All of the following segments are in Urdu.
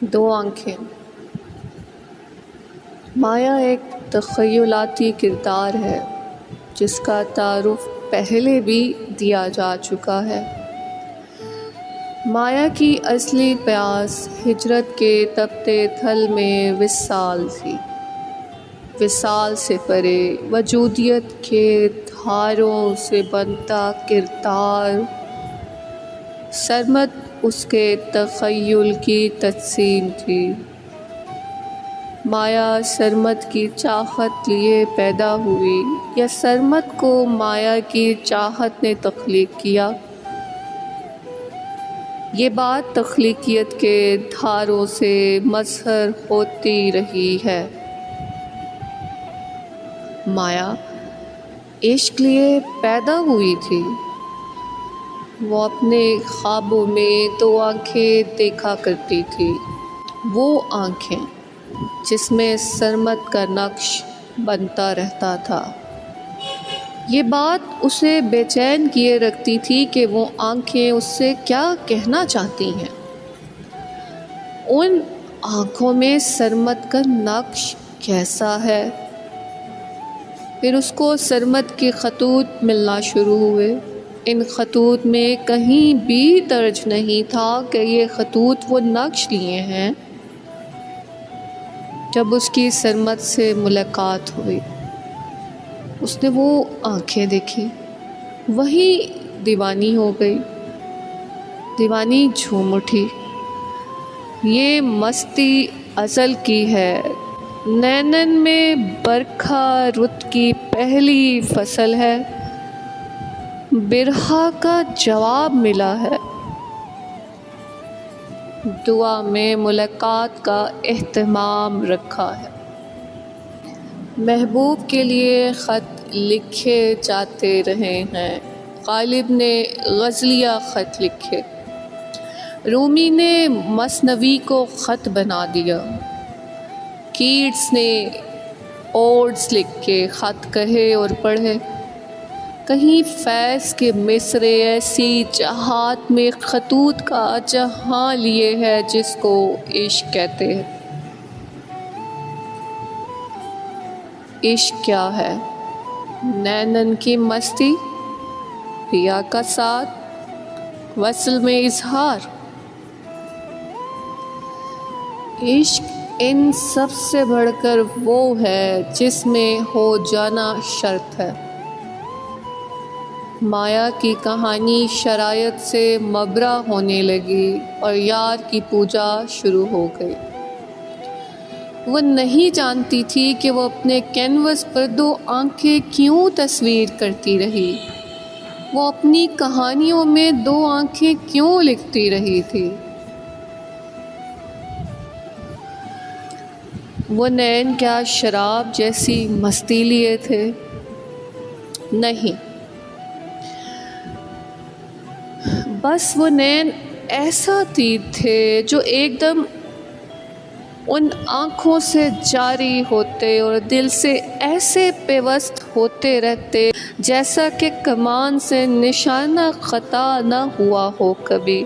دو آنکھیں۔ مایا ایک تخیلاتی کردار ہے جس کا تعارف پہلے بھی دیا جا چکا ہے۔ مایا کی اصلی پیاس ہجرت کے تپتے تھل میں وصال تھی، وصال سے پرے وجودیت کے دھاروں سے بنتا کردار۔ سرمد اس کے تخیل کی تجسیم تھی۔ مایا سرمد کی چاہت لیے پیدا ہوئی یا سرمد کو مایا کی چاہت نے تخلیق کیا؟ یہ بات تخلیقیت کے دھاروں سے مظہر ہوتی رہی ہے۔ مایا عشق لیے پیدا ہوئی تھی۔ وہ اپنے خوابوں میں دو آنکھیں دیکھا کرتی تھی، وہ آنکھیں جس میں سرمد کا نقش بنتا رہتا تھا۔ یہ بات اسے بے چین کیے رکھتی تھی کہ وہ آنکھیں اس سے کیا کہنا چاہتی ہیں۔ ان آنکھوں میں سرمد کا نقش کیسا ہے؟ پھر اس کو سرمد کے خطوط ملنا شروع ہوئے۔ ان خطوط میں کہیں بھی درج نہیں تھا کہ یہ خطوط وہ نقش لیے ہیں۔ جب اس کی سرمد سے ملاقات ہوئی، اس نے وہ آنکھیں دیکھی، وہی دیوانی ہو گئی، دیوانی جھوم اٹھی۔ یہ مستی ازل کی ہے، نینن میں برکھا رت کی پہلی فصل ہے، برہا کا جواب ملا ہے، دعا میں ملاقات کا اہتمام رکھا ہے۔ محبوب کے لیے خط لکھے جاتے رہے ہیں، غالب نے غزلیہ خط لکھے، رومی نے مثنوی کو خط بنا دیا، کیٹس نے اوڈز لکھ کے خط کہے اور پڑھے۔ کہیں فیض کے مصرے ایسی جہات میں خطوط کا جہاں لیے ہے جس کو عشق کہتے ہیں۔ عشق کیا ہے؟ نینن کی مستی، پیا کا ساتھ، وصل میں اظہار۔ عشق ان سب سے بڑھ کر وہ ہے جس میں ہو جانا شرط ہے۔ مایا کی کہانی شرائط سے مبرا ہونے لگی اور یار کی پوجا شروع ہو گئی۔ وہ نہیں جانتی تھی کہ وہ اپنے کینوس پر دو آنکھیں کیوں تصویر کرتی رہی، وہ اپنی کہانیوں میں دو آنکھیں کیوں لکھتی رہی تھی۔ وہ نین کیا شراب جیسی مستی لیے تھے؟ نہیں، بس وہ نین ایسا تیر تھے جو ایک دم ان آنکھوں سے جاری ہوتے اور دل سے ایسے پیوست ہوتے رہتے جیسا کہ کمان سے نشانہ خطا نہ ہوا ہو کبھی۔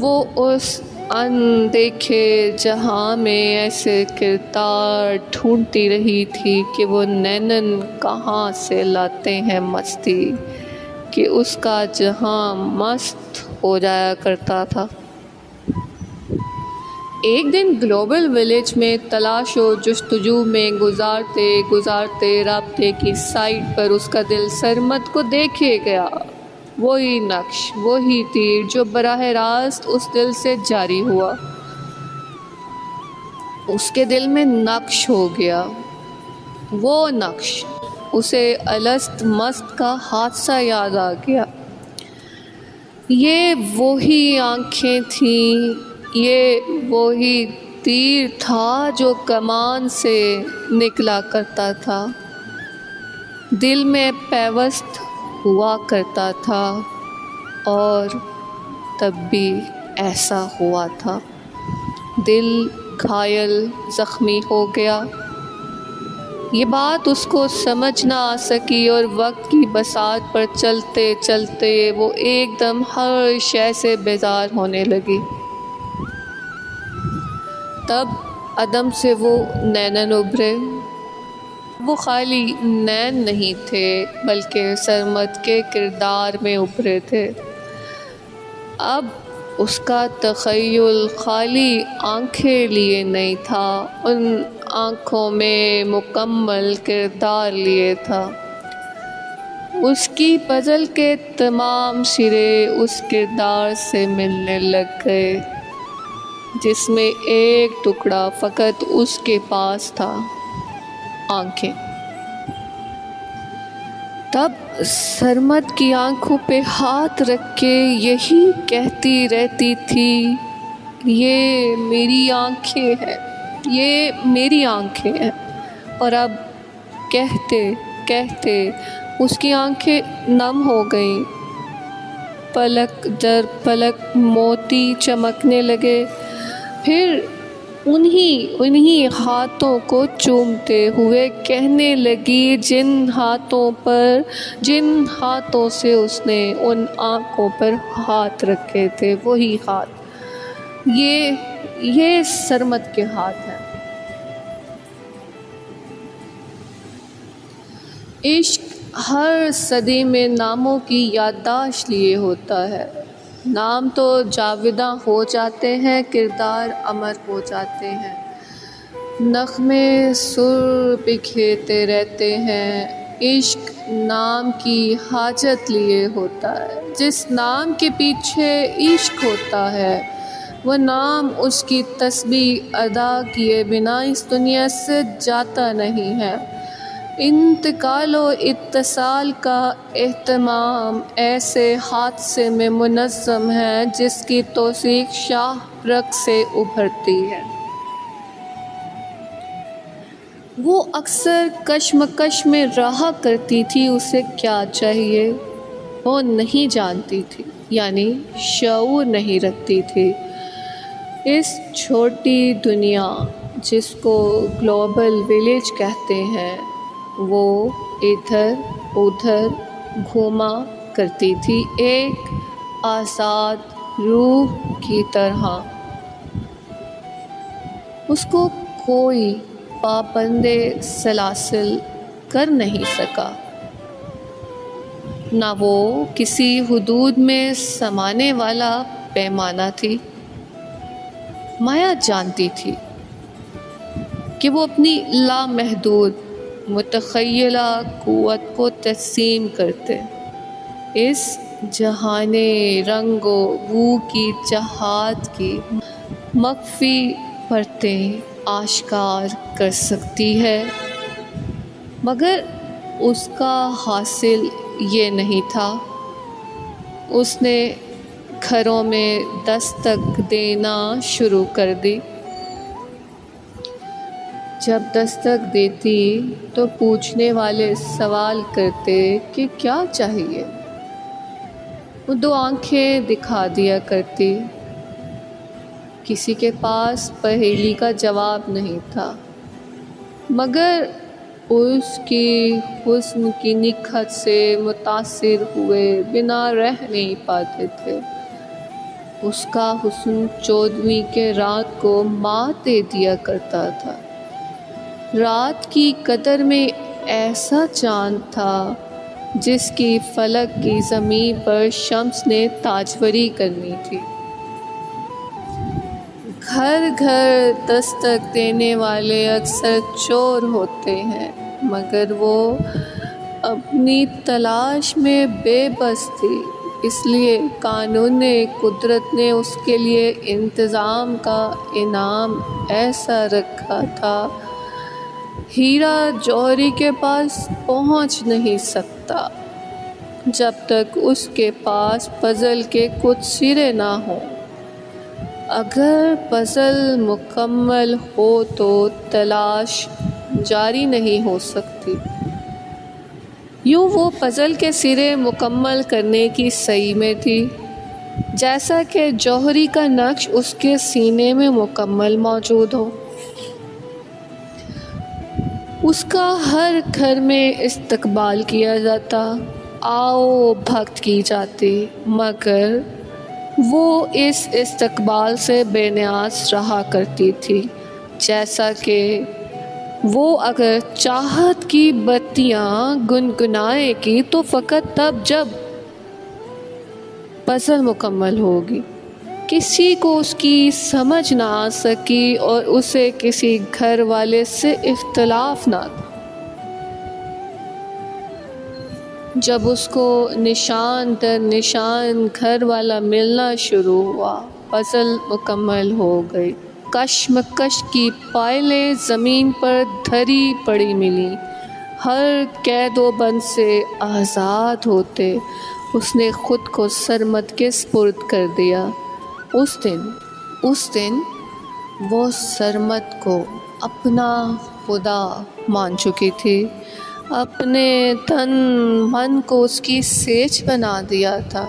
وہ اس اندیکھے جہاں میں ایسے کردار ڈھونڈتی رہی تھی کہ وہ نینن کہاں سے لاتے ہیں مستی کہ اس کا جہاں مست ہو جایا کرتا تھا۔ ایک دن گلوبل ولیج میں تلاش و جستجو میں گزارتے رابطے کی سائٹ پر اس کا دل سرمد کو دیکھے گیا۔ وہی نقش، وہی تیر جو براہ راست اس دل سے جاری ہوا، اس کے دل میں نقش ہو گیا۔ وہ نقش، اسے الست مست کا حادثہ یاد آ گیا۔ یہ وہی آنکھیں تھیں، یہ وہی تیر تھا جو کمان سے نکلا کرتا تھا، دل میں پیوست ہوا کرتا تھا، اور تب بھی ایسا ہوا تھا۔ دل گھائل، زخمی ہو گیا، یہ بات اس کو سمجھ نہ آ سکی اور وقت کی بساط پر چلتے چلتے وہ ایک دم ہر شے سے بیزار ہونے لگی۔ تب عدم سے وہ نینن ابھرے۔ وہ خالی نین نہیں تھے بلکہ سرمد کے کردار میں ابھرے تھے۔ اب اس کا تخیل خالی آنکھیں لیے نہیں تھا، ان آنکھوں میں مکمل کردار لیے تھا۔ اس کی پزل کے تمام سرے اس کردار سے ملنے لگ گئے جس میں ایک ٹکڑا فقط اس کے پاس تھا، آنکھیں۔ تب سرمد کی آنکھوں پہ ہاتھ رکھ کے یہی کہتی رہتی تھی، یہ میری آنکھیں ہیں، یہ میری آنکھیں ہیں۔ اور اب کہتے کہتے اس کی آنکھیں نم ہو گئیں، پلک در پلک موتی چمکنے لگے۔ پھر انہی ہاتھوں کو چومتے ہوئے کہنے لگی، جن ہاتھوں سے اس نے ان آنکھوں پر ہاتھ رکھے تھے، وہی ہاتھ، یہ سرمد کے ہاتھ ہیں۔ عشق ہر صدی میں ناموں کی یادداشت لیے ہوتا ہے۔ نام تو جاوداں ہو جاتے ہیں، کردار امر ہو جاتے ہیں، نغمے سر بکھیرتے رہتے ہیں۔ عشق نام کی حاجت لیے ہوتا ہے۔ جس نام کے پیچھے عشق ہوتا ہے وہ نام اس کی تسبیح ادا کیے بنا اس دنیا سے جاتا نہیں ہے۔ انتقال و اتصال کا اہتمام ایسے حادثے میں منظم ہے جس کی توثیق شاہ رگ سے ابھرتی ہے۔ وہ اکثر کشمکش میں رہا کرتی تھی، اسے کیا چاہیے وہ نہیں جانتی تھی، یعنی شعور نہیں رکھتی تھی۔ اس چھوٹی دنیا جس کو گلوبل ولیج کہتے ہیں، وہ ادھر ادھر گھوما کرتی تھی ایک آزاد روح کی طرح۔ اس کو کوئی پابندِ سلاسل کر نہیں سکا، نہ وہ کسی حدود میں سمانے والا پیمانہ تھی۔ مایا جانتی تھی کہ وہ اپنی لامحدود متخیلہ قوت کو تقسیم کرتے، اس جہان رنگ و بو کی چاہت کی مخفی پرتیں آشکار کر سکتی ہے، مگر اس کا حاصل یہ نہیں تھا۔ اس نے گھروں میں دستک دینا شروع کر دی۔ جب دستک دیتی تو پوچھنے والے سوال کرتے کہ کیا چاہیے۔ وہ دو آنکھیں دکھا دیا کرتی۔ کسی کے پاس پہیلی کا جواب نہیں تھا، مگر اس کی حسن کی نکھت سے متاثر ہوئے بنا رہ نہیں پاتے تھے۔ اس کا حسن 14ویں کے رات کو مات دے دیا کرتا تھا۔ رات کی قدر میں ایسا چاند تھا جس کی فلک کی زمین پر شمس نے تاجوری کرنی تھی۔ گھر گھر دستک دینے والے اکثر چور ہوتے ہیں، مگر وہ اپنی تلاش میں بے بس تھی، اس لیے قانون قدرت نے اس کے لیے انتظام کا انعام ایسا رکھا تھا، ہیرا جوہری کے پاس پہنچ نہیں سکتا جب تک اس کے پاس پزل کے کچھ سرے نہ ہوں۔ اگر پزل مکمل ہو تو تلاش جاری نہیں ہو سکتی۔ یوں وہ پزل کے سرے مکمل کرنے کی سعی میں تھی، جیسا کہ جوہری کا نقش اس کے سینے میں مکمل موجود ہو۔ اس کا ہر گھر میں استقبال کیا جاتا، آؤ بھگت کی جاتی، مگر وہ اس استقبال سے بے نیاز رہا کرتی تھی، جیسا کہ وہ اگر چاہت کی بتیاں گنگنائے گی تو فقط تب جب غزل مکمل ہوگی۔ کسی کو اس کی سمجھ نہ آ سکی اور اسے کسی گھر والے سے اختلاف نہ تھا۔ جب اس کو نشان در نشان گھر والا ملنا شروع ہوا، غزل مکمل ہو گئی۔ کشمکش کی پائلیں زمین پر دھری پڑی ملیں، ہر قید و بند سے آزاد ہوتے اس نے خود کو سرمد کے سپرد کر دیا۔ اس دن وہ سرمد کو اپنا خدا مان چکی تھی، اپنے تن من کو اس کی سیج بنا دیا تھا،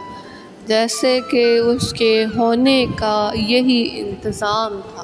جیسے کہ اس کے ہونے کا یہی انتظام تھا۔